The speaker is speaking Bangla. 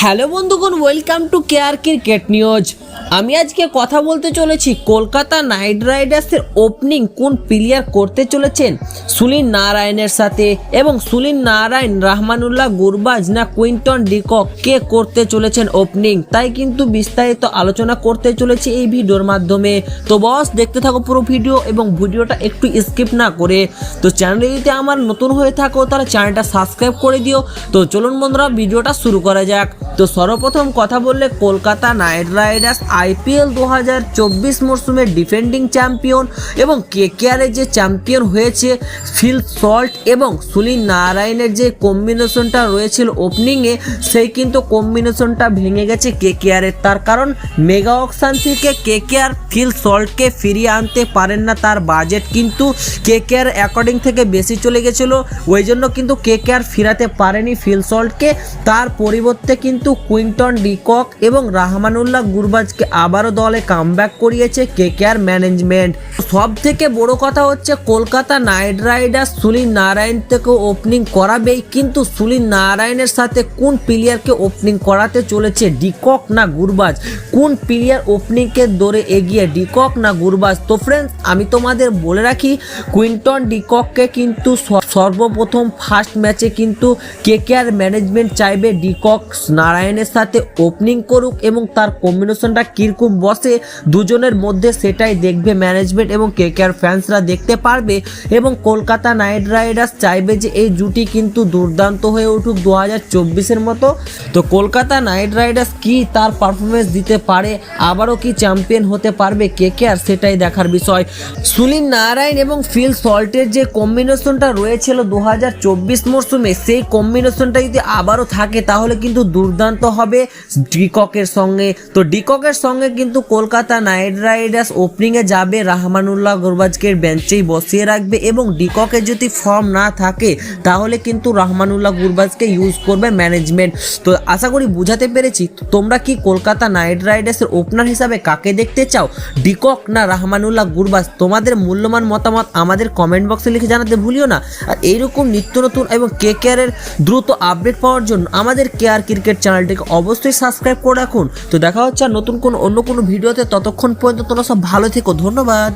হ্যালো বন্ধুগণ, welcome to care cricket news. আমি আজকে কথা বলতে চলেছি কলকাতা নাইট রাইডার্সের ওপেনিং কোন প্লেয়ার করতে চলেছেন সুনীল নারায়ণের সাথে, এবং সুনীল নারায়ণ, রহমানুল্লাহ গুরবাজ না কুইন্টন ডিকক কে করতে চলেছেন ওপেনিং, তাই কিন্তু বিস্তারিত আলোচনা করতে চলেছি এই ভিডিওর মাধ্যমে। তো বস, দেখতে থাকো পুরো ভিডিও এবং ভিডিওটা একটু স্কিপ না করে। তো চ্যানেলে যদি আমার নতুন হয়ে থাকো তাহলে চ্যানেলটা সাবস্ক্রাইব করে দিও। তো চলুন বন্ধুরা, ভিডিওটা শুরু করা যাক। তো সর্বপ্রথম কথা বললে কলকাতা নাইট রাইডার্স আইপিএল 2024 মরশুমের ডিফেন্ডিং চ্যাম্পিয়ন এবং কেকেআরের যে চ্যাম্পিয়ন হয়েছে ফিল সল্ট এবং সুনীল নারায়ণের যে কম্বিনেশনটা রয়েছিল ওপেনিংয়ে, সেই কিন্তু কম্বিনেশনটা ভেঙে গেছে কেকেআরের। তার কারণ মেগা অকশন থেকে কেকেআর ফিল সল্টকে ফিরিয়ে আনতে পারেন না, তার বাজেট কিন্তু কেকেআর অ্যাকর্ডিং থেকে বেশি চলে গেছিলো, ওই জন্য কিন্তু কেকেআর ফিরাতে পারেনি ফিল সল্টকে। তার পরিবর্তে কিন্তু কুইন্টন ডিকক এবং রহমানুল্লাহ গুরবাজকে আবারও দলে কামব্যাক করিয়েছে কেকেআর ম্যানেজমেন্ট। সব থেকে বড় কথা হচ্ছে কলকাতা নাইট রাইডার্স সুনীল নারায়ণ থেকে ওপেনিং করাবেই, কিন্তু সুনীল নারায়ণের সাথে কোন প্লেয়ারকে ওপেনিং করাতে চলেছে, ডিকক না গুরবাজ? কোন প্লেয়ার ওপেনিংকে দৌড়ে এগিয়ে, ডিকক না গুরবাজ? তো ফ্রেন্ডস, আমি তোমাদের বলে রাখি কুইন্টন ডিকককে কিন্তু সর্বপ্রথম ফার্স্ট ম্যাচে কিন্তু কেকেআর ম্যানেজমেন্ট চাইবে ডিকক নারায়ণের সাথে ওপেনিং করুক এবং তার কম্বিনেশনটা কীরকম বসে দুজনের মধ্যে, সেটাই দেখবে ম্যানেজমেন্ট এবং কেকেআর ফ্যান্সরা দেখতে পারবে। এবং কলকাতা নাইট রাইডার্স চাইবে যে এই জুটি কিন্তু দুর্দান্ত হয়ে উঠুক 2024-এর মতো। তো কলকাতা নাইট রাইডার্স কি তার পারফরমেন্স দিতে পারে, আবারও কি চ্যাম্পিয়ন হতে পারবে কেকেআর, সেটাই দেখার বিষয়। সুনীল নারায়ণ এবং ফিল সল্টের যে কম্বিনেশনটা রয়েছিল 2024 মরশুমে, সেই কম্বিনেশনটা যদি আবারও থাকে তাহলে কিন্তু দুর্দান্ত হবে ডিককের সঙ্গে। তো ডিককের সঙ্গে কিন্তু কলকাতা নাইট রাইডার্স ওপেনিংয়ে যাবে, রহমানুল্লাহ গুরবাজকে বেঞ্চেই বসিয়ে রাখবে এবং ডিককের যদি ফর্ম না থাকে তাহলে কিন্তু রহমানুল্লাহ গুরবাজকে ইউজ করবে ম্যানেজমেন্ট। তো আশা করি বুঝাতে পেরেছি। তোমরা কি কলকাতা নাইট রাইডার্সের ওপেনার হিসাবে কাকে দেখতে চাও, ডিকক না রহমানুল্লাহ গুরবাজ? তোমাদের মূল্যবান মতামত আমাদের কমেন্ট বক্সে লিখে জানাতে ভুলিও না। আর এইরকম নিত্য নতুন এবং কেকেআরের দ্রুত আপডেট পাওয়ার জন্য আমাদের কেয়ার ক্রিকেট চ্যানেলটিকে অবশ্যই সাবস্ক্রাইব করে রাখুন। তো দেখা হচ্ছে আর নতুন অন্য কোনো ভিডিওতে, ততক্ষণ পর্যন্ত তোমরা সব ভালো থেকো, ধন্যবাদ।